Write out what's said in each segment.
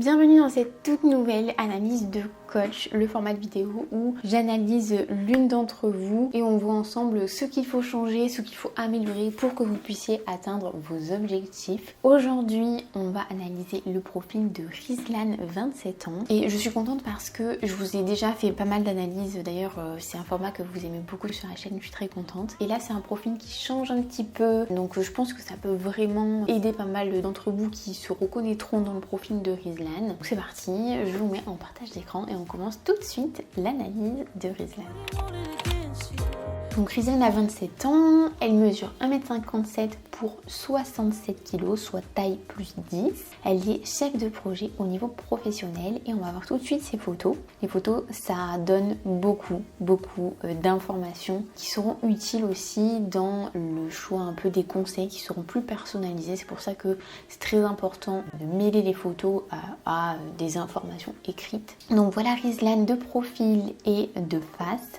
Bienvenue dans cette toute nouvelle analyse de coach, le format de vidéo où j'analyse l'une d'entre vous et on voit ensemble ce qu'il faut changer, ce qu'il faut améliorer pour que vous puissiez atteindre vos objectifs. Aujourd'hui, on va analyser le profil de Rizlan, 27 ans. Et je suis contente parce que je vous ai déjà fait pas mal d'analyses. D'ailleurs, c'est un format que vous aimez beaucoup sur la chaîne, je suis très contente. Et là, c'est un profil qui change un petit peu. Donc, je pense que ça peut vraiment aider pas mal d'entre vous qui se reconnaîtront dans le profil de Rizlan. Donc c'est parti, je vous mets en partage d'écran et on commence tout de suite l'analyse de Rizlan. Donc Rizlan a 27 ans, elle mesure 1m57 pour 67 kg, soit taille plus 10. Elle est chef de projet au niveau professionnel et on va voir tout de suite ses photos. Les photos, ça donne beaucoup d'informations qui seront utiles aussi dans le choix un peu des conseils qui seront plus personnalisés. C'est pour ça que c'est très important de mêler les photos à des informations écrites. Donc voilà Rizlan de profil et de face.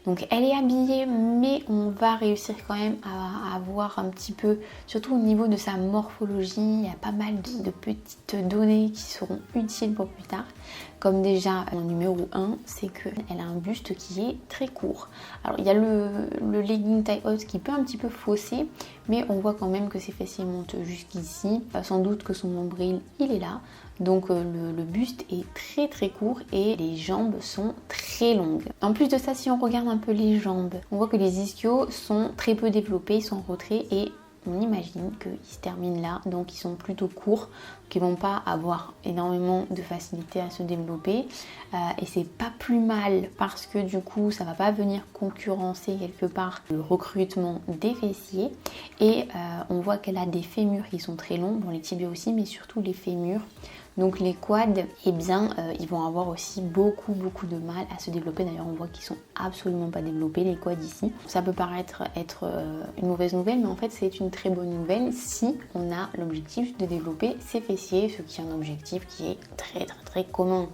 Donc elle est habillée, mais on va réussir quand même à voir un petit peu, surtout au niveau de sa morphologie, il y a pas mal de petites données qui seront utiles pour plus tard. Comme déjà en numéro 1, c'est qu'elle a un buste qui est très court. Alors il y a le legging taille haute qui peut un petit peu fausser, mais on voit quand même que ses fessiers montent jusqu'ici. Sans doute que son nombril, il est là. Donc le buste est très court et les jambes sont très longues. En plus de ça, si on regarde un peu les jambes, on voit que les ischios sont très peu développés, ils sont en retrait et on imagine qu'ils se terminent là, donc ils sont plutôt courts, qui vont pas avoir énormément de facilité à se développer et c'est pas plus mal parce que du coup ça va pas venir concurrencer quelque part le recrutement des fessiers et on voit qu'elle a des fémurs qui sont très longs, bon les tibias aussi mais surtout les fémurs. Donc les quads, eh bien, ils vont avoir aussi beaucoup de mal à se développer. D'ailleurs, on voit qu'ils sont absolument pas développés, les quads ici. Ça peut paraître être une mauvaise nouvelle, mais en fait, c'est une très bonne nouvelle si on a l'objectif de développer ses fessiers, ce qui est un objectif qui est très commun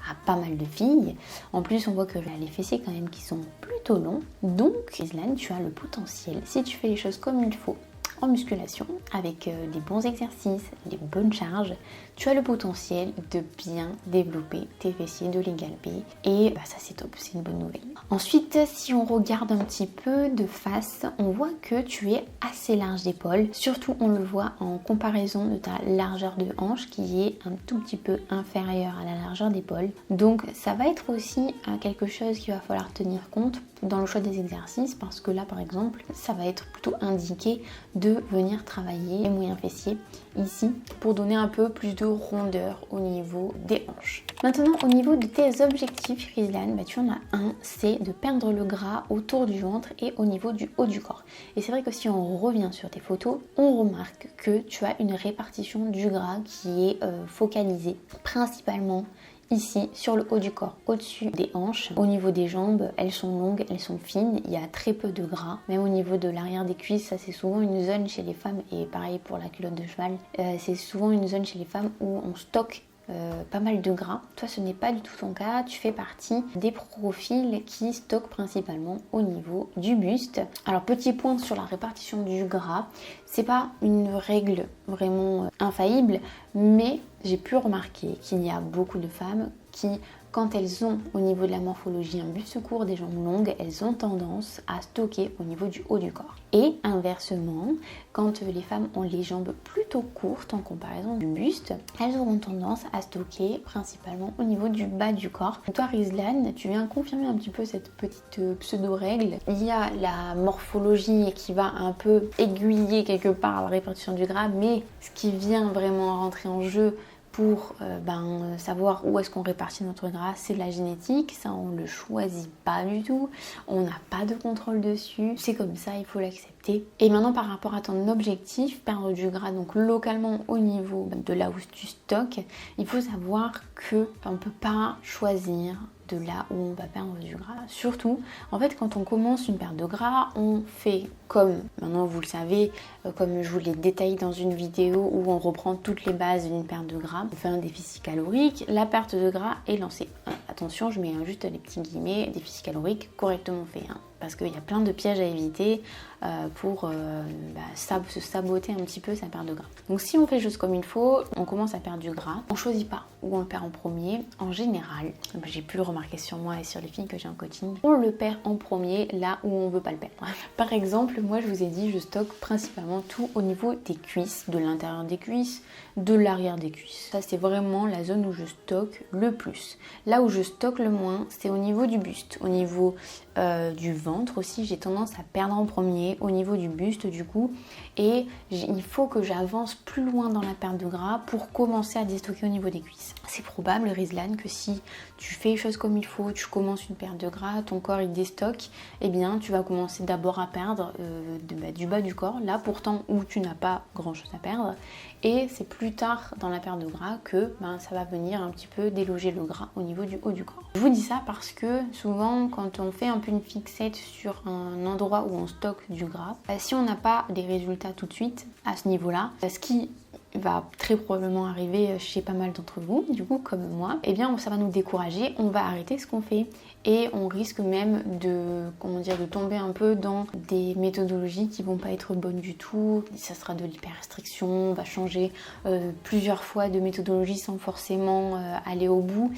à pas mal de filles. En plus, on voit que les fessiers quand même qui sont plutôt longs. Donc, Rizlan, tu as le potentiel, si tu fais les choses comme il faut, en musculation, avec les bons exercices, les bonnes charges, tu as le potentiel de bien développer tes fessiers, de les galber et ça c'est top, c'est une bonne nouvelle. Ensuite, si on regarde un petit peu de face, on voit que tu es assez large d'épaule, surtout on le voit en comparaison de ta largeur de hanche qui est un tout petit peu inférieure à la largeur d'épaule. Donc ça va être aussi quelque chose qu'il va falloir tenir compte dans le choix des exercices parce que là par exemple, ça va être plutôt indiqué de venir travailler les moyens fessiers ici pour donner un peu plus de rondeur au niveau des hanches. Maintenant au niveau de tes objectifs Rizlan, tu en as un, c'est de perdre le gras autour du ventre et au niveau du haut du corps. Et c'est vrai que si on revient sur tes photos, on remarque que tu as une répartition du gras qui est focalisée principalement ici sur le haut du corps, au-dessus des hanches. Au niveau des jambes, elles sont longues, elles sont fines, il y a très peu de gras. Même au niveau de l'arrière des cuisses, ça c'est souvent une zone chez les femmes, et pareil pour la culotte de cheval, c'est souvent une zone chez les femmes où on stocke pas mal de gras. Toi ce n'est pas du tout ton cas, tu fais partie des profils qui stockent principalement au niveau du buste. Alors petit point sur la répartition du gras, c'est pas une règle vraiment infaillible, mais j'ai pu remarquer qu'il y a beaucoup de femmes qui, quand elles ont au niveau de la morphologie un buste court, des jambes longues, elles ont tendance à stocker au niveau du haut du corps. Et inversement, quand les femmes ont les jambes plutôt courtes en comparaison du buste, elles auront tendance à stocker principalement au niveau du bas du corps. Donc toi Rizlan, tu viens confirmer un petit peu cette petite pseudo-règle. Il y a la morphologie qui va un peu aiguiller quelque part la répartition du gras, mais ce qui vient vraiment rentrer en jeu pour savoir où est-ce qu'on répartit notre gras, c'est de la génétique, ça on le choisit pas du tout, on n'a pas de contrôle dessus, c'est comme ça, il faut l'accepter. Et maintenant par rapport à ton objectif, perdre du gras donc localement au niveau de là où tu stockes, il faut savoir que on peut pas choisir de là où on va perdre du gras. Surtout, en fait, quand on commence une perte de gras, on fait comme, maintenant vous le savez, comme je vous l'ai détaillé dans une vidéo où on reprend toutes les bases d'une perte de gras. On fait un déficit calorique, la perte de gras est lancée. Attention, je mets juste les petits guillemets, déficit calorique correctement fait, pas parce qu'il y a plein de pièges à éviter pour se saboter un petit peu sa perte de gras. Donc si on fait juste comme il faut, on commence à perdre du gras. On choisit pas où on le perd en premier. En général, j'ai pu le remarquer sur moi et sur les filles que j'ai en coaching, on le perd en premier là où on veut pas le perdre. Par exemple, moi je vous ai dit, je stocke principalement tout au niveau des cuisses, de l'intérieur des cuisses, de l'arrière des cuisses. Ça c'est vraiment la zone où je stocke le plus. Là où je stocke le moins, c'est au niveau du buste. Au niveau du ventre aussi, j'ai tendance à perdre en premier, au niveau du buste du coup. Et il faut que j'avance plus loin dans la perte de gras pour commencer à déstocker au niveau des cuisses. C'est probable, Rizlan, que si tu fais les choses comme il faut, tu commences une perte de gras, ton corps il déstocke, eh bien tu vas commencer d'abord à perdre du bas du corps, là pourtant où tu n'as pas grand chose à perdre, et c'est plus tard dans la perte de gras que ça va venir un petit peu déloger le gras au niveau du haut du corps. Je vous dis ça parce que souvent quand on fait un peu une fixette sur un endroit où on stocke du gras, si on n'a pas des résultats tout de suite à ce niveau-là, ce qui va très probablement arriver chez pas mal d'entre vous, du coup comme moi, eh bien ça va nous décourager, on va arrêter ce qu'on fait et on risque même de tomber un peu dans des méthodologies qui vont pas être bonnes du tout. Ça sera de l'hyper-restriction, on va changer plusieurs fois de méthodologie sans forcément aller au bout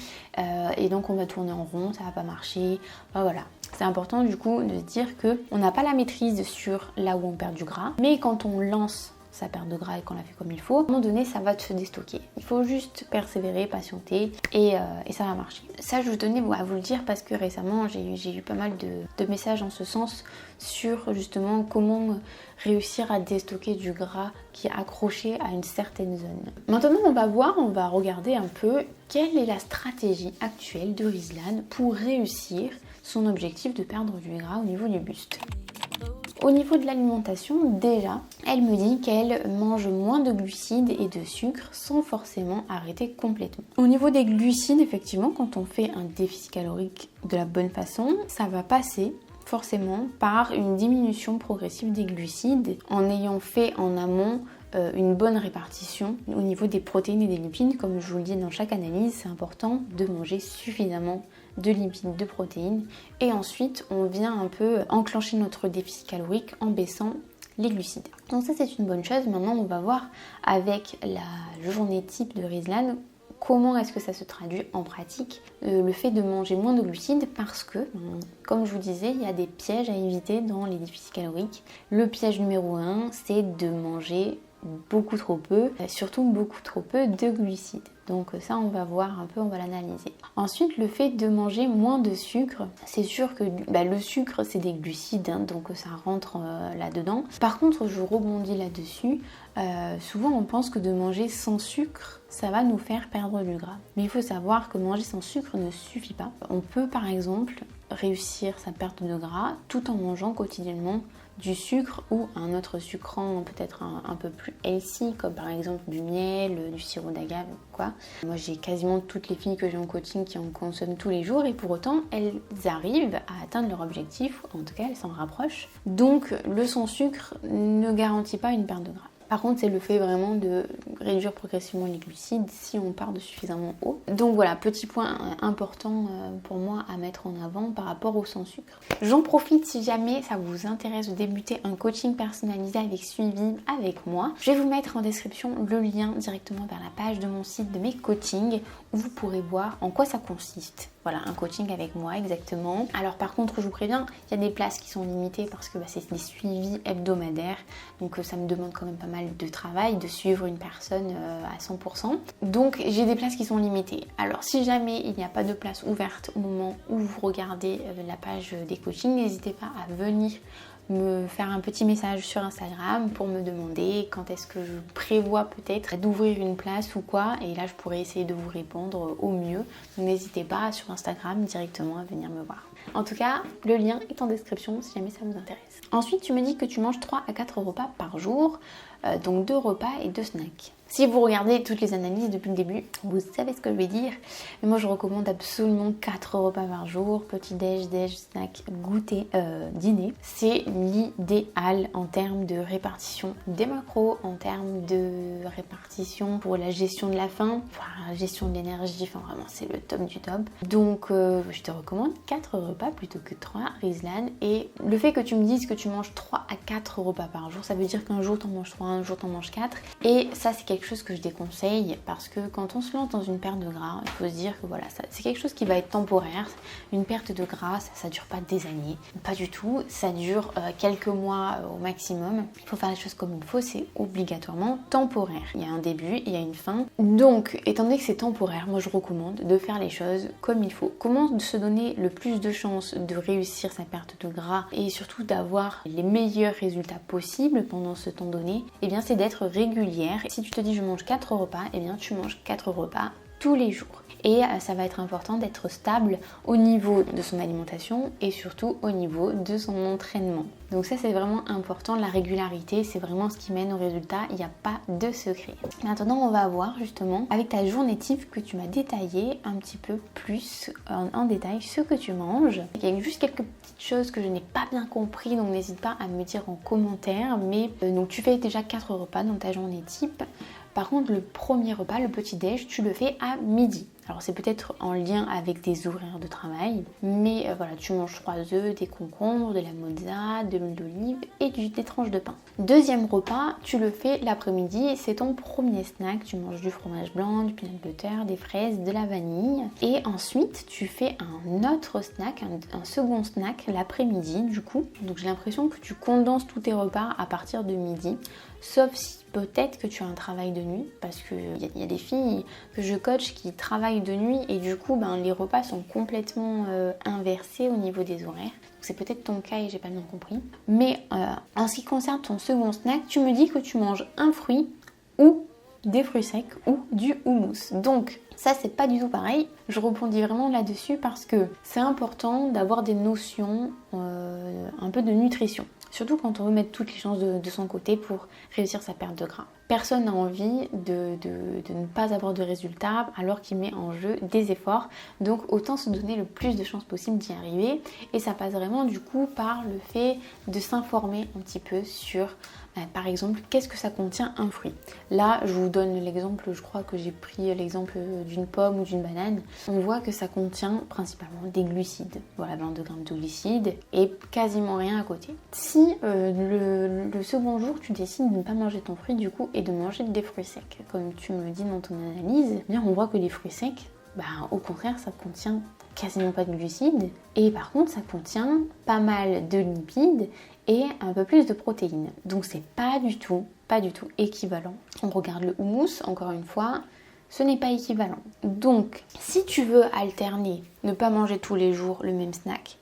et donc on va tourner en rond, ça va pas marcher, voilà. C'est important du coup de se dire que on n'a pas la maîtrise sur là où on perd du gras, mais quand on lance sa perte de gras et qu'on la fait comme il faut, à un moment donné ça va se déstocker. Il faut juste persévérer, patienter et ça va marcher. Ça je tenais à vous le dire parce que récemment j'ai eu pas mal de messages en ce sens sur justement comment réussir à déstocker du gras qui est accroché à une certaine zone. Maintenant on va regarder un peu quelle est la stratégie actuelle de Rizlan pour réussir son objectif de perdre du gras au niveau du buste. Au niveau de l'alimentation, déjà, elle me dit qu'elle mange moins de glucides et de sucre sans forcément arrêter complètement. Au niveau des glucides, effectivement, quand on fait un déficit calorique de la bonne façon, ça va passer forcément par une diminution progressive des glucides en ayant fait en amont une bonne répartition au niveau des protéines et des lipides. Comme je vous le dis dans chaque analyse, c'est important de manger suffisamment de lipides, de protéines, et ensuite on vient un peu enclencher notre déficit calorique en baissant les glucides. Donc ça c'est une bonne chose. Maintenant on va voir avec la journée type de Rizlan comment est-ce que ça se traduit en pratique, le fait de manger moins de glucides, parce que, comme je vous disais, il y a des pièges à éviter dans les déficits caloriques. Le piège numéro 1, c'est de manger beaucoup trop peu, surtout beaucoup trop peu de glucides. Donc ça on va voir un peu, on va l'analyser. Ensuite le fait de manger moins de sucre, c'est sûr que le sucre c'est des glucides, donc ça rentre là-dedans. Par contre je rebondis là-dessus, souvent on pense que de manger sans sucre ça va nous faire perdre du gras. Mais il faut savoir que manger sans sucre ne suffit pas. On peut par exemple réussir sa perte de gras tout en mangeant quotidiennement du sucre ou un autre sucrant peut-être un peu plus healthy, comme par exemple du miel, du sirop d'agave ou quoi. Moi j'ai quasiment toutes les filles que j'ai en coaching qui en consomment tous les jours et pour autant elles arrivent à atteindre leur objectif, en tout cas elles s'en rapprochent. Donc le sans sucre ne garantit pas une perte de gras. Par contre, c'est le fait vraiment de réduire progressivement les glucides si on part de suffisamment haut. Donc voilà, petit point important pour moi à mettre en avant par rapport au sans sucre. J'en profite si jamais ça vous intéresse de débuter un coaching personnalisé avec suivi avec moi. Je vais vous mettre en description le lien directement vers la page de mon site de mes coachings où vous pourrez voir en quoi ça consiste. Voilà, un coaching avec moi exactement. Alors par contre, je vous préviens, il y a des places qui sont limitées parce que c'est des suivis hebdomadaires. Donc ça me demande quand même pas mal de travail de suivre une personne à 100%. Donc j'ai des places qui sont limitées. Alors si jamais il n'y a pas de place ouverte au moment où vous regardez la page des coachings, n'hésitez pas à venir me faire un petit message sur Instagram pour me demander quand est-ce que je prévois peut-être d'ouvrir une place ou quoi, et là je pourrais essayer de vous répondre au mieux. Donc n'hésitez pas sur Instagram directement à venir me voir. En tout cas, le lien est en description si jamais ça vous intéresse. Ensuite, tu me dis que tu manges 3 à 4 repas par jour, donc 2 repas et 2 snacks. Si vous regardez toutes les analyses depuis le début, vous savez ce que je vais dire. Mais moi je recommande absolument 4 repas par jour, petit déj, snack, goûter, dîner. C'est l'idéal en termes de répartition des macros, en termes de répartition pour la gestion de la faim, la gestion de l'énergie, enfin vraiment c'est le top du top. Donc je te recommande 4 repas plutôt que 3, Rizlan. Et le fait que tu me dises que tu manges 3 à 4 repas par jour, ça veut dire qu'un jour t'en manges 3, un jour t'en manges 4. Et ça c'est quelque chose que je déconseille parce que quand on se lance dans une perte de gras, il faut se dire que voilà, c'est quelque chose qui va être temporaire. Une perte de gras, ça dure pas des années, pas du tout, ça dure quelques mois au maximum. Il faut faire les choses comme il faut, c'est obligatoirement temporaire. Il y a un début, il y a une fin. Donc, étant donné que c'est temporaire, moi je recommande de faire les choses comme il faut. Comment se donner le plus de chances de réussir sa perte de gras et surtout d'avoir les meilleurs résultats possibles pendant ce temps donné? Eh bien, c'est d'être régulière. Si tu te dis je mange 4 repas, eh bien tu manges 4 repas tous les jours. Et ça va être important d'être stable au niveau de son alimentation et surtout au niveau de son entraînement. Donc ça c'est vraiment important, la régularité c'est vraiment ce qui mène au résultat, il n'y a pas de secret. Maintenant on va voir justement avec ta journée type que tu m'as détaillé un petit peu plus en détail ce que tu manges. Il y a juste quelques petites choses que je n'ai pas bien compris, donc n'hésite pas à me dire en commentaire. Mais donc tu fais déjà 4 repas dans ta journée type. Par contre, le premier repas, le petit déj, tu le fais à midi. Alors c'est peut-être en lien avec des horaires de travail, mais voilà, tu manges 3 œufs, des concombres, de la mozza, de l'huile d'olive et des tranches de pain. Deuxième repas, tu le fais l'après-midi, c'est ton premier snack. Tu manges du fromage blanc, du peanut butter, des fraises, de la vanille. Et ensuite, tu fais un autre snack, un second snack l'après-midi du coup. Donc j'ai l'impression que tu condenses tous tes repas à partir de midi. Sauf si peut-être que tu as un travail de nuit, parce qu'il y a des filles que je coach qui travaillent de nuit et du coup les repas sont complètement inversés au niveau des horaires. Donc c'est peut-être ton cas et j'ai pas bien compris. Mais en ce qui concerne ton second snack, tu me dis que tu manges un fruit ou des fruits secs ou du houmous. Donc ça c'est pas du tout pareil. Je rebondis vraiment là-dessus parce que c'est important d'avoir des notions un peu de nutrition. Surtout quand on veut mettre toutes les chances de son côté pour réussir sa perte de gras. Personne n'a envie de ne pas avoir de résultats alors qu'il met en jeu des efforts. Donc autant se donner le plus de chances possible d'y arriver. Et ça passe vraiment du coup par le fait de s'informer un petit peu sur, par exemple, qu'est-ce que ça contient un fruit. Là, je vous donne l'exemple, je crois que j'ai pris l'exemple d'une pomme ou d'une banane. On voit que ça contient principalement des glucides. Voilà, 22 grammes de glucides et quasiment rien à côté. Si le second jour, tu décides de ne pas manger ton fruit du coup et de manger des fruits secs, comme tu me le dis dans ton analyse, bien on voit que les fruits secs, au contraire, ça contient quasiment pas de glucides et par contre, ça contient pas mal de lipides et un peu plus de protéines. Donc c'est pas du tout équivalent. On regarde le houmous, encore une fois, ce n'est pas équivalent. Donc si tu veux alterner, ne pas manger tous les jours le même snack,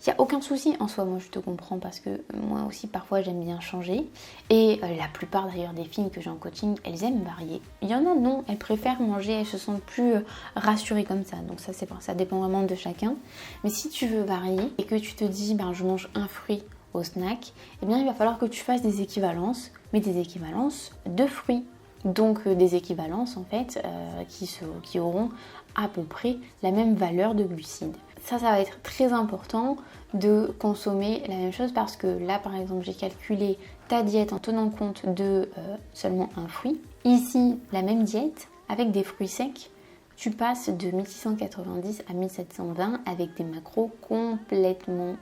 il n'y a aucun souci en soi, moi je te comprends parce que moi aussi parfois j'aime bien changer et la plupart d'ailleurs des filles que j'ai en coaching, elles aiment varier. Il y en a non, elles préfèrent manger, elles se sentent plus rassurées comme ça, donc ça dépend vraiment de chacun. Mais si tu veux varier et que tu te dis je mange un fruit au snack, eh bien il va falloir que tu fasses des équivalences, mais des équivalences de fruits. Donc des équivalences en fait qui auront à peu près la même valeur de glucides. Ça va être très important de consommer la même chose parce que là par exemple j'ai calculé ta diète en tenant compte de seulement un fruit. Ici la même diète avec des fruits secs, tu passes de 1690 à 1720 avec des macros complètement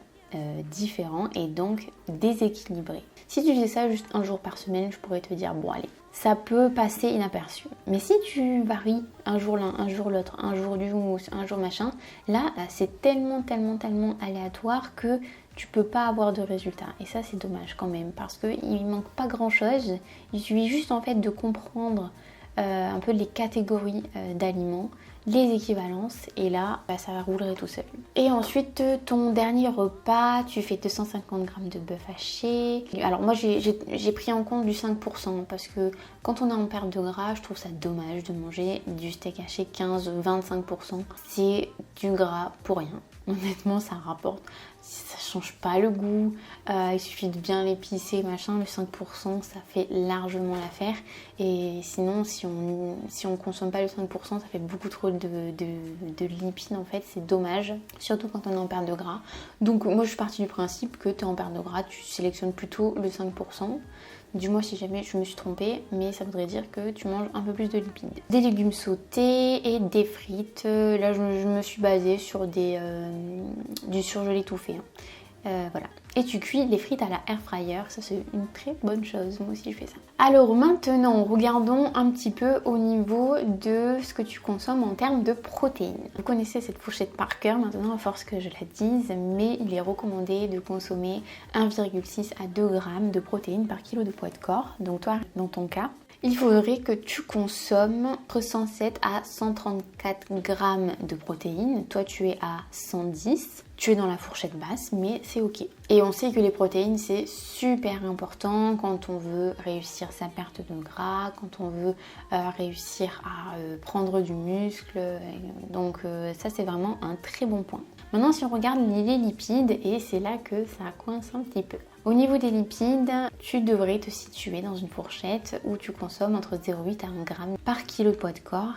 différents et donc déséquilibrés. Si tu fais ça juste un jour par semaine, je pourrais te dire bon allez, ça peut passer inaperçu. Mais si tu varies un jour l'un, un jour l'autre, un jour du houmous, un jour machin, là c'est tellement aléatoire que tu peux pas avoir de résultat. Et ça c'est dommage quand même parce qu'il manque pas grand chose. Il suffit juste en fait de comprendre un peu les catégories d'aliments, les équivalences et là ça roulerait tout seul. Et ensuite ton dernier repas, tu fais 250 g de bœuf haché. Alors moi j'ai pris en compte du 5% parce que quand on est en perte de gras, je trouve ça dommage de manger du steak haché 15-25%. C'est du gras pour rien. Honnêtement, ça rapporte, ça change pas le goût, il suffit de bien l'épicer, machin, le 5% ça fait largement l'affaire. Et sinon, si on consomme pas le 5%, ça fait beaucoup trop de lipides en fait, c'est dommage, surtout quand on est en perte de gras. Donc moi je suis partie du principe que tu es en perte de gras, tu sélectionnes plutôt le 5%. Dis-moi si jamais je me suis trompée, mais ça voudrait dire que tu manges un peu plus de lipides. Des légumes sautés et des frites. Là, je me suis basée sur du surgelé tout fait. Voilà. Et tu cuis les frites à la air fryer, ça c'est une très bonne chose, moi aussi je fais ça. Alors maintenant, regardons un petit peu au niveau de ce que tu consommes en termes de protéines. Vous connaissez cette fourchette par cœur maintenant à force que je la dise, mais il est recommandé de consommer 1,6 à 2 grammes de protéines par kilo de poids de corps. Donc toi, dans ton cas, il faudrait que tu consommes entre 107 à 134 grammes de protéines. Toi, tu es à 110. Tu es dans la fourchette basse, mais c'est ok. Et on sait que les protéines, c'est super important quand on veut réussir sa perte de gras, quand on veut réussir à prendre du muscle. Donc ça, c'est vraiment un très bon point. Maintenant, si on regarde les lipides, et c'est là que ça coince un petit peu. Au niveau des lipides, tu devrais te situer dans une fourchette où tu consommes entre 0,8 à 1 g par kilo de poids de corps,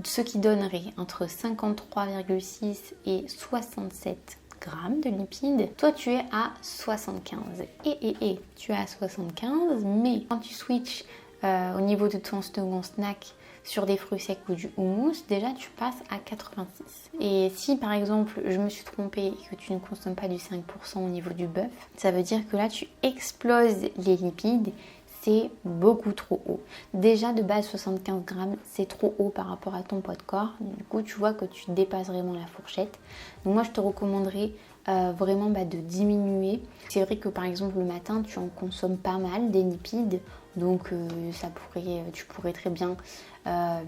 ce qui donnerait entre 53,6 et 67 grammes de lipides. Toi, tu es à 75. Et tu es à 75, mais quand tu switches au niveau de ton second snack sur des fruits secs ou du houmous, déjà tu passes à 86. Et si par exemple je me suis trompée et que tu ne consommes pas du 5% au niveau du bœuf, ça veut dire que là tu exploses les lipides, c'est beaucoup trop haut. Déjà de base 75 grammes, c'est trop haut par rapport à ton poids de corps. Du coup tu vois que tu dépasses vraiment la fourchette. Donc moi je te recommanderais vraiment de diminuer. C'est vrai que par exemple le matin tu en consommes pas mal des lipides, donc tu pourrais très bien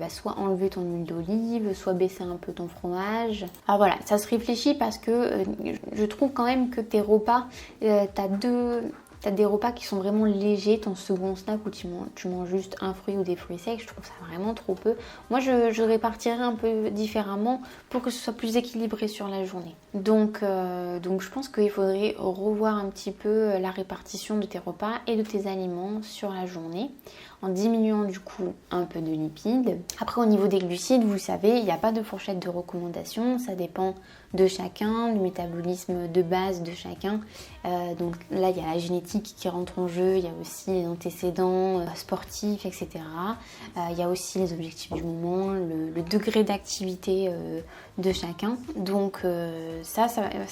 soit enlever ton huile d'olive, soit baisser un peu ton fromage. Alors voilà, ça se réfléchit parce que je trouve quand même que tes repas, t'as des repas qui sont vraiment légers, ton second snack où tu manges juste un fruit ou des fruits secs, je trouve ça vraiment trop peu. Moi je répartirais un peu différemment pour que ce soit plus équilibré sur la journée. Donc je pense qu'il faudrait revoir un petit peu la répartition de tes repas et de tes aliments sur la journée, en diminuant du coup un peu de lipides. Après au niveau des glucides, vous savez, il n'y a pas de fourchette de recommandation, ça dépend de chacun, du métabolisme de base de chacun. Donc là il y a la génétique qui rentre en jeu, il y a aussi les antécédents sportifs, etc. Il y a aussi les objectifs du moment, le degré d'activité de chacun. Donc ça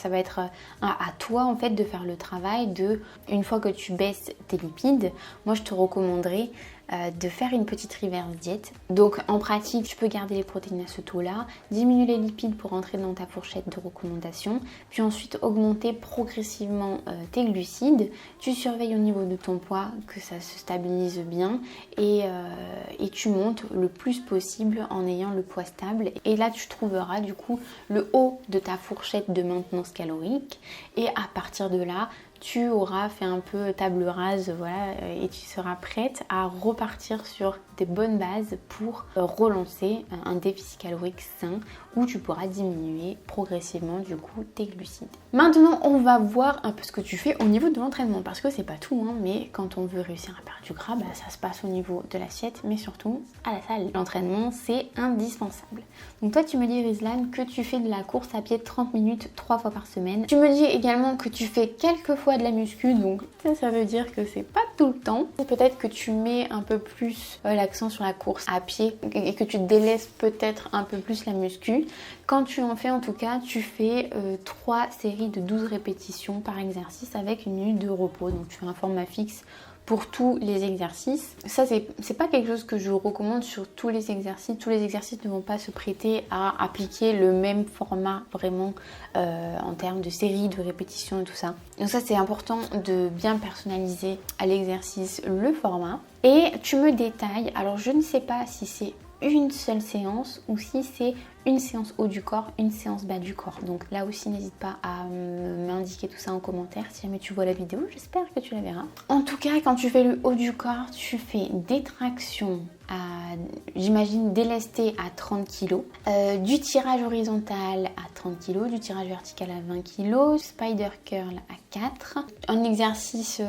va être à toi en fait de faire le travail de, une fois que tu baisses tes lipides, moi je te recommanderais de faire une petite reverse diète. Donc en pratique, tu peux garder les protéines à ce taux-là, diminuer les lipides pour entrer dans ta fourchette de recommandation, puis ensuite augmenter progressivement tes glucides. Tu surveilles au niveau de ton poids que ça se stabilise bien et tu montes le plus possible en ayant le poids stable. Et là, tu trouveras du coup le haut de ta fourchette de maintenance calorique et à partir de là, tu auras fait un peu table rase, voilà, et tu seras prête à repartir sur des bonnes bases pour relancer un déficit calorique sain où tu pourras diminuer progressivement du coup tes glucides. Maintenant, on va voir un peu ce que tu fais au niveau de l'entraînement parce que c'est pas tout, hein, mais quand on veut réussir à perdre du gras, ça se passe au niveau de l'assiette, mais surtout à la salle. L'entraînement, c'est indispensable. Donc toi, tu me dis, Rizlan, que tu fais de la course à pied 30 minutes 3 fois par semaine. Tu me dis également que tu fais quelques fois de la muscu, donc ça veut dire que c'est pas tout le temps. Peut-être que tu mets un peu plus l'accent sur la course à pied et que tu délaisses peut-être un peu plus la muscu. Quand tu en fais en tout cas, tu fais 3 séries de 12 répétitions par exercice avec une minute de repos. Donc tu fais un format fixe pour tous les exercices. Ça, c'est pas quelque chose que je recommande sur tous les exercices. Tous les exercices ne vont pas se prêter à appliquer le même format vraiment en termes de séries, de répétitions et tout ça. Donc ça, c'est important de bien personnaliser à l'exercice le format. Et tu me détailles, alors je ne sais pas si c'est une seule séance ou si c'est une séance haut du corps, une séance bas du corps. Donc là aussi n'hésite pas à m'indiquer tout ça en commentaire si jamais tu vois la vidéo, j'espère que tu la verras. En tout cas, quand tu fais le haut du corps, tu fais des tractions à, j'imagine, délesté à 30 kg, du tirage horizontal à 30 kg, du tirage vertical à 20 kg, spider curl à 4, un exercice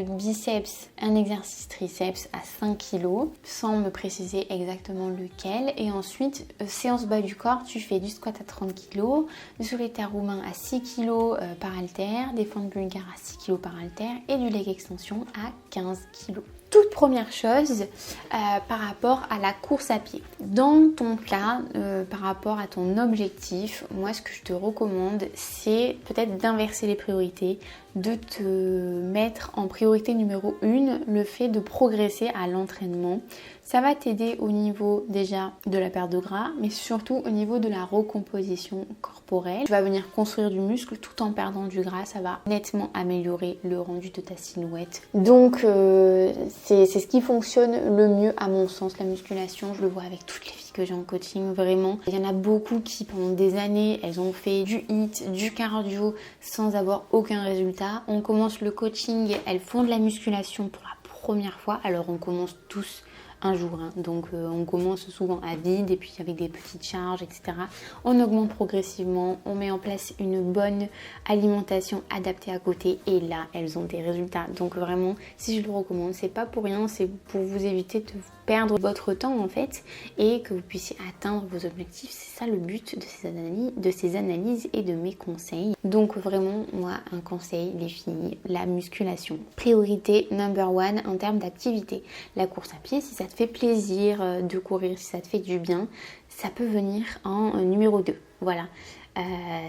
biceps, un exercice triceps à 5 kg, sans me préciser exactement lequel. Et ensuite, séance bas du corps, tu fais du squat à 30 kg, du solitaire roumain à 6 kg par haltère, des fentes bulgares à 6 kg par haltère et du leg extension à 15 kg. Toute première chose par rapport à la course à pied. Dans ton cas, par rapport à ton objectif, moi ce que je te recommande, c'est peut-être d'inverser les priorités, de te mettre en priorité numéro 1 le fait de progresser à l'entraînement. Ça va t'aider au niveau déjà de la perte de gras, mais surtout au niveau de la recomposition corporelle. Tu vas venir construire du muscle tout en perdant du gras, ça va nettement améliorer le rendu de ta silhouette. Donc c'est ce qui fonctionne le mieux à mon sens, la musculation. Je le vois avec toutes les filles que j'ai en coaching, vraiment. Il y en a beaucoup qui pendant des années, elles ont fait du HIIT, du cardio sans avoir aucun résultat. On commence le coaching, elles font de la musculation pour la première fois. Alors on commence tous un jour, hein. Donc on commence souvent à vide et puis avec des petites charges, etc. On augmente progressivement, on met en place une bonne alimentation adaptée à côté et là elles ont des résultats. Donc vraiment, si je le recommande, c'est pas pour rien, c'est pour vous éviter de perdre votre temps en fait et que vous puissiez atteindre vos objectifs. C'est ça le but de ces analyses et de mes conseils. Donc vraiment, moi, un conseil, les filles, la musculation. Priorité number 1 en termes d'activité. La course à pied, si ça te fait plaisir de courir, si ça te fait du bien, ça peut venir en numéro 2. Voilà.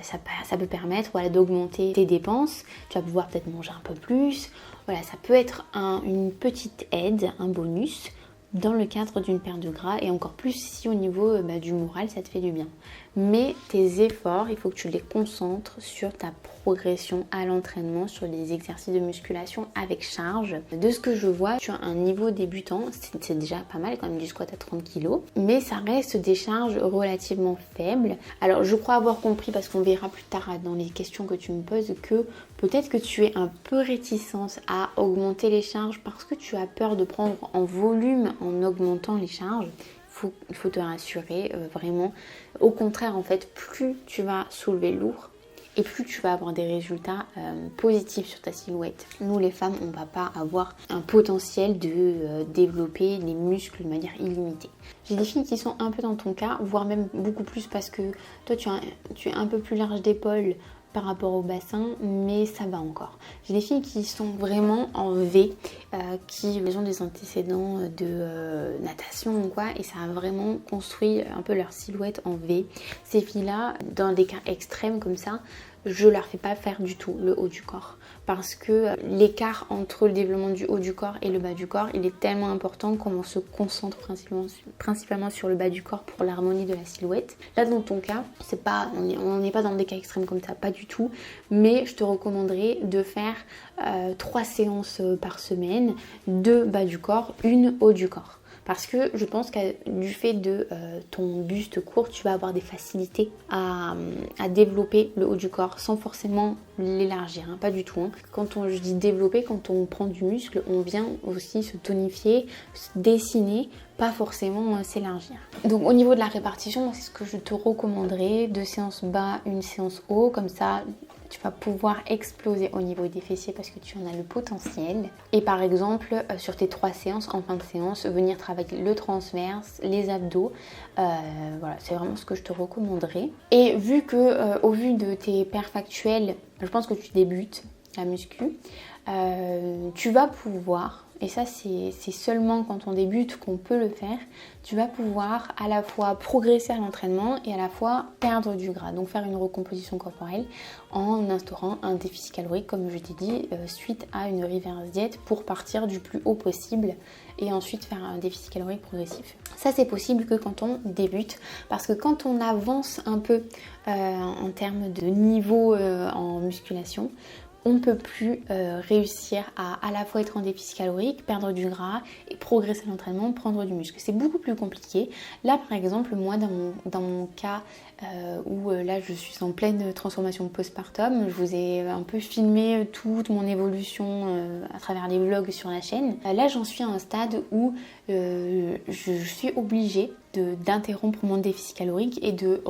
Ça peut permettre d'augmenter tes dépenses. Tu vas pouvoir peut-être manger un peu plus. Voilà, ça peut être une petite aide, un bonus dans le cadre d'une perte de gras et encore plus si au niveau du moral ça te fait du bien. Mais tes efforts, il faut que tu les concentres sur ta progression à l'entraînement, sur les exercices de musculation avec charge. De ce que je vois, tu as un niveau débutant, c'est déjà pas mal quand même du squat à 30 kg, mais ça reste des charges relativement faibles. Alors je crois avoir compris, parce qu'on verra plus tard dans les questions que tu me poses, que peut-être que tu es un peu réticente à augmenter les charges parce que tu as peur de prendre en volume en augmentant les charges. Il faut te rassurer, vraiment. Au contraire, en fait, plus tu vas soulever lourd et plus tu vas avoir des résultats positifs sur ta silhouette. Nous, les femmes, on ne va pas avoir un potentiel de développer les muscles de manière illimitée. J'ai des filles qui sont un peu dans ton cas, voire même beaucoup plus parce que toi, tu es un peu plus large d'épaule par rapport au bassin, mais ça va encore. J'ai des filles qui sont vraiment en V, qui ont des antécédents de natation ou quoi, et ça a vraiment construit un peu leur silhouette en V. Ces filles-là, dans des cas extrêmes comme ça, je leur fais pas faire du tout le haut du corps parce que l'écart entre le développement du haut du corps et le bas du corps, il est tellement important qu'on se concentre principalement sur le bas du corps pour l'harmonie de la silhouette. Là, dans ton cas, on n'est pas dans des cas extrêmes comme ça, pas du tout, mais je te recommanderais de faire 3 séances par semaine, 2 bas du corps, 1 haut du corps. Parce que je pense que du fait de ton buste court, tu vas avoir des facilités à développer le haut du corps sans forcément l'élargir, hein, pas du tout. Hein. Je dis développer, quand on prend du muscle, on vient aussi se tonifier, se dessiner, pas forcément s'élargir. Donc au niveau de la répartition, c'est ce que je te recommanderais, 2 séances bas, 1 séance haut, comme ça tu vas pouvoir exploser au niveau des fessiers parce que tu en as le potentiel. Et par exemple, sur tes 3 séances, en fin de séance, venir travailler le transverse, les abdos. Voilà, c'est vraiment ce que je te recommanderais. Et vu que, au vu de tes perfs actuels, je pense que tu débutes la muscu, tu vas pouvoir, et ça c'est seulement quand on débute qu'on peut le faire, tu vas pouvoir à la fois progresser à l'entraînement et à la fois perdre du gras, donc faire une recomposition corporelle en instaurant un déficit calorique comme je t'ai dit, suite à une reverse diet pour partir du plus haut possible et ensuite faire un déficit calorique progressif. Ça c'est possible que quand on débute, parce que quand on avance un peu en termes de niveau en musculation, on ne peut plus réussir à la fois être en déficit calorique, perdre du gras et progresser à l'entraînement, prendre du muscle. C'est beaucoup plus compliqué. Là par exemple, moi dans mon cas où là je suis en pleine transformation postpartum, je vous ai un peu filmé toute mon évolution à travers les vlogs sur la chaîne. Là j'en suis à un stade où je suis obligée d'interrompre mon déficit calorique et de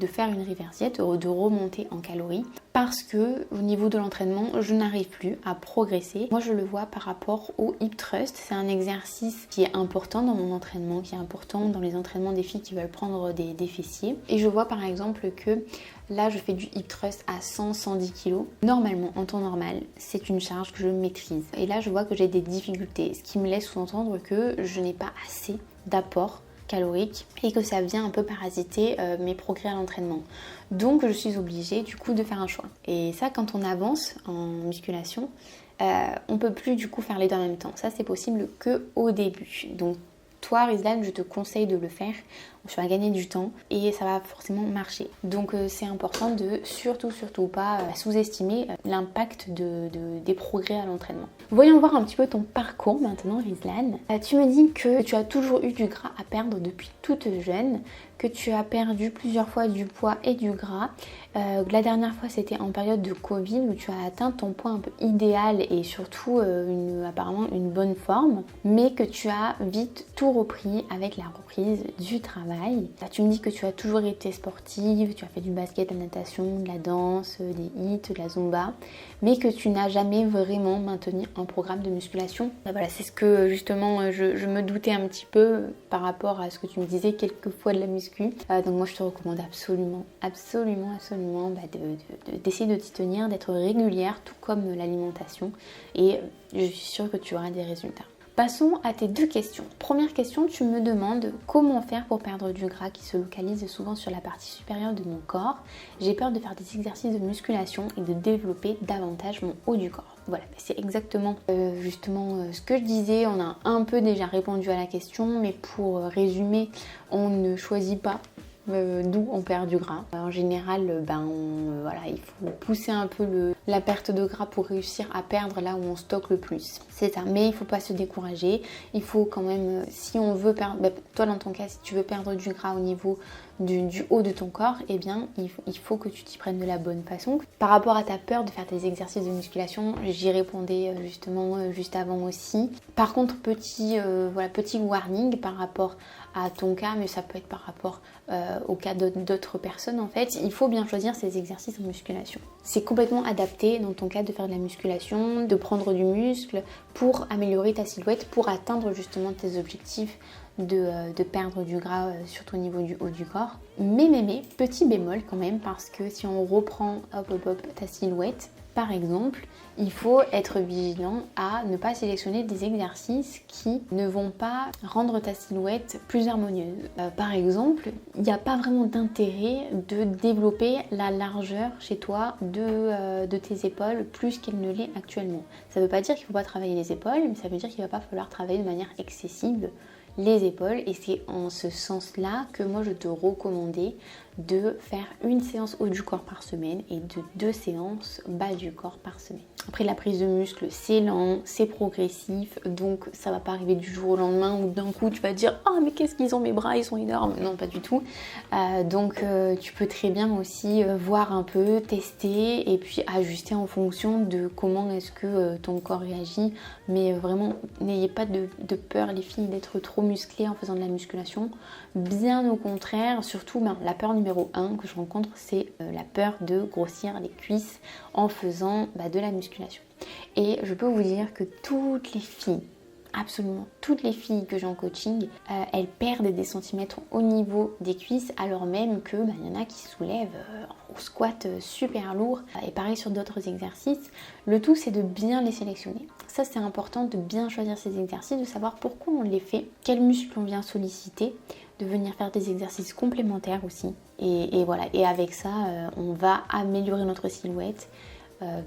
faire une reverse diet, de remonter en calories parce que au niveau de l'entraînement je n'arrive plus à progresser. Moi je le vois par rapport au hip thrust, c'est un exercice qui est important dans mon entraînement, qui est important dans les entraînements des filles qui veulent prendre des fessiers, et je vois par exemple que là je fais du hip thrust à 100-110 kg. Normalement en temps normal c'est une charge que je maîtrise, et là je vois que j'ai des difficultés, ce qui me laisse sous-entendre que je n'ai pas assez d'apport calorique et que ça vient un peu parasiter mes progrès à l'entraînement. Donc je suis obligée du coup de faire un choix. Et ça, quand on avance en musculation, on peut plus du coup faire les deux en même temps. Ça c'est possible que au début. Donc toi Rizlan, je te conseille de le faire. Tu vas gagner du temps et ça va forcément marcher. Donc c'est important de surtout pas sous-estimer l'impact des progrès à l'entraînement. Voyons voir un petit peu ton parcours maintenant Rizlan. Tu me dis que tu as toujours eu du gras à perdre depuis toute jeune, que tu as perdu plusieurs fois du poids et du gras. La dernière fois c'était en période de Covid où tu as atteint ton poids un peu idéal et surtout apparemment une bonne forme, mais que tu as vite tout repris avec la reprise du travail. Là, tu me dis que tu as toujours été sportive, tu as fait du basket, de la natation, de la danse, des hits, de la zumba, mais que tu n'as jamais vraiment maintenu un programme de musculation. Voilà, c'est ce que justement je me doutais un petit peu par rapport à ce que tu me disais quelques fois de la muscu. Donc moi je te recommande absolument d'essayer de t'y tenir, d'être régulière, tout comme l'alimentation, et je suis sûre que tu auras des résultats. Passons à tes deux questions. Première question, tu me demandes comment faire pour perdre du gras qui se localise souvent sur la partie supérieure de mon corps. J'ai peur de faire des exercices de musculation et de développer davantage mon haut du corps. Voilà, c'est exactement ce que je disais. On a un peu déjà répondu à la question, mais pour résumer, on ne choisit pas d'où on perd du gras. En général, il faut pousser un peu la perte de gras pour réussir à perdre là où on stocke le plus. C'est ça, mais il ne faut pas se décourager. Il faut quand même, si on veut perdre, toi dans ton cas, si tu veux perdre du gras au niveau du haut de ton corps, eh bien il faut que tu t'y prennes de la bonne façon. Par rapport à ta peur de faire tes exercices de musculation, j'y répondais justement juste avant aussi. Par contre, petit warning par rapport à ton cas, mais ça peut être par rapport au cas d'autres personnes en fait, il faut bien choisir ses exercices en musculation. C'est complètement adapté dans ton cas de faire de la musculation, de prendre du muscle pour améliorer ta silhouette, pour atteindre justement tes objectifs de perdre du gras, surtout au niveau du haut du corps. Mais, petit bémol quand même, parce que si on reprend ta silhouette, par exemple, il faut être vigilant à ne pas sélectionner des exercices qui ne vont pas rendre ta silhouette plus harmonieuse. Par exemple, il n'y a pas vraiment d'intérêt de développer la largeur chez toi de tes épaules plus qu'elle ne l'est actuellement. Ça ne veut pas dire qu'il ne faut pas travailler les épaules, mais ça veut dire qu'il ne va pas falloir travailler de manière excessive les épaules, et c'est en ce sens-là que moi je te recommandais de faire une séance haut du corps par semaine et 2 séances bas du corps par semaine. Après, la prise de muscle, c'est lent, c'est progressif, donc ça va pas arriver du jour au lendemain où d'un coup tu vas dire « Ah mais qu'est-ce qu'ils ont mes bras, ils sont énormes !» Non, pas du tout. Donc tu peux très bien aussi voir un peu, tester et puis ajuster en fonction de comment est-ce que ton corps réagit. Mais vraiment, n'ayez pas de peur les filles d'être trop musclées en faisant de la musculation. Bien au contraire, surtout la peur numéro 1 que je rencontre, c'est la peur de grossir les cuisses en faisant de la musculation. Et je peux vous dire que toutes les filles, absolument toutes les filles que j'ai en coaching, elles perdent des centimètres au niveau des cuisses, alors même que y en a qui soulèvent au squat super lourd, et pareil sur d'autres exercices. Le tout, c'est de bien les sélectionner. Ça, c'est important de bien choisir ces exercices, de savoir pourquoi on les fait, quels muscles on vient solliciter, de venir faire des exercices complémentaires aussi. Et voilà, et avec ça, on va améliorer notre silhouette.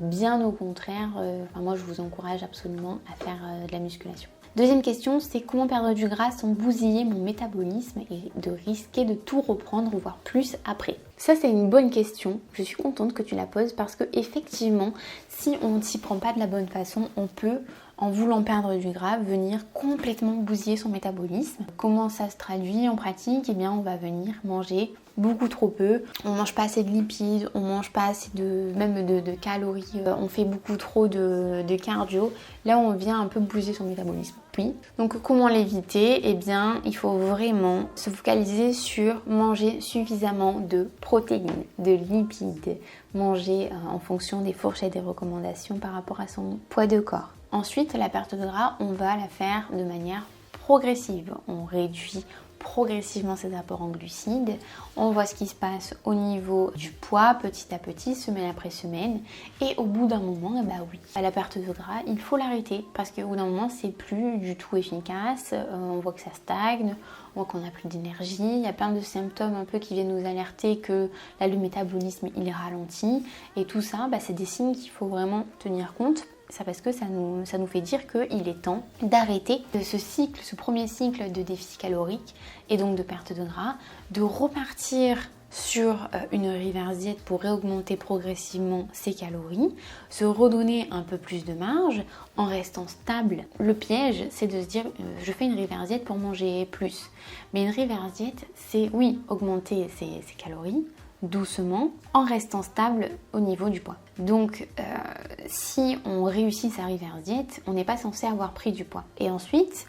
Bien au contraire, moi je vous encourage absolument à faire de la musculation. Deuxième question, c'est comment perdre du gras sans bousiller mon métabolisme et de risquer de tout reprendre, voire plus après. Ça, c'est une bonne question. Je suis contente que tu la poses parce que effectivement, si on ne s'y prend pas de la bonne façon, on peut, en voulant perdre du gras, venir complètement bousiller son métabolisme. Comment ça se traduit en pratique? Eh bien, on va venir manger beaucoup trop peu, on mange pas assez de lipides, on mange pas assez de calories, on fait beaucoup trop de cardio. Là, on vient un peu bousiller son métabolisme. Oui. Donc, comment l'éviter? Eh bien, il faut vraiment se focaliser sur manger suffisamment de protéines, de lipides, manger en fonction des fourchettes et des recommandations par rapport à son poids de corps. Ensuite, la perte de gras, on va la faire de manière progressive. On réduit progressivement ses apports en glucides. On voit ce qui se passe au niveau du poids petit à petit, semaine après semaine. Et au bout d'un moment, oui, la perte de gras, il faut l'arrêter parce qu'au bout d'un moment, c'est plus du tout efficace. On voit que ça stagne, on voit qu'on n'a plus d'énergie. Il y a plein de symptômes un peu qui viennent nous alerter que là, le métabolisme, il ralentit. Et tout ça, c'est des signes qu'il faut vraiment tenir compte. Ça parce que ça nous fait dire qu'il est temps d'arrêter ce cycle, ce premier cycle de déficit calorique et donc de perte de gras, de repartir sur une reverse diète pour réaugmenter progressivement ses calories, se redonner un peu plus de marge en restant stable. Le piège, c'est de se dire je fais une reverse diète pour manger plus. Mais une reverse diète, c'est oui, augmenter ses calories, doucement en restant stable au niveau du poids. Donc si on réussit sa reverse diète, on n'est pas censé avoir pris du poids. Et ensuite,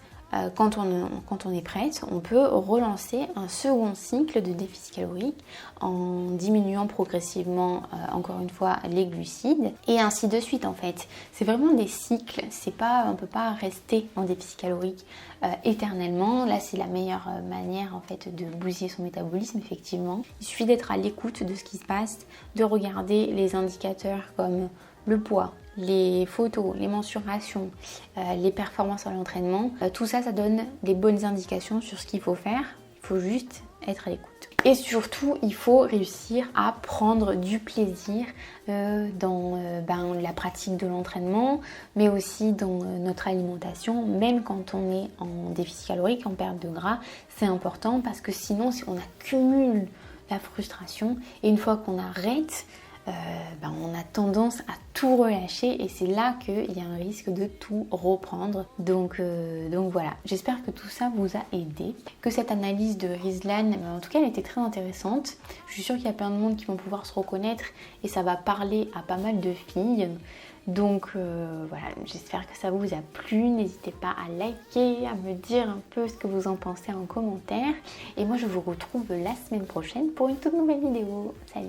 quand on est prête, on peut relancer un second cycle de déficit calorique en diminuant progressivement, encore une fois, les glucides et ainsi de suite en fait. C'est vraiment des cycles, on ne peut pas rester en déficit calorique éternellement. Là, c'est la meilleure manière en fait de bousiller son métabolisme, effectivement. Il suffit d'être à l'écoute de ce qui se passe, de regarder les indicateurs comme le poids, les photos, les mensurations, les performances à l'entraînement. Tout ça, ça donne des bonnes indications sur ce qu'il faut faire. Il faut juste être à l'écoute. Et surtout, il faut réussir à prendre du plaisir dans la pratique de l'entraînement, mais aussi dans notre alimentation, même quand on est en déficit calorique, en perte de gras. C'est important parce que sinon, si on accumule la frustration et une fois qu'on arrête, on a tendance à tout relâcher et c'est là qu'il y a un risque de tout reprendre. Donc voilà, j'espère que tout ça vous a aidé, que cette analyse de Rizlan, en tout cas elle était très intéressante. Je suis sûre qu'il y a plein de monde qui vont pouvoir se reconnaître et ça va parler à pas mal de filles. Donc voilà, j'espère que ça vous a plu. N'hésitez pas à liker, à me dire un peu ce que vous en pensez en commentaire. Et moi je vous retrouve la semaine prochaine pour une toute nouvelle vidéo. Salut!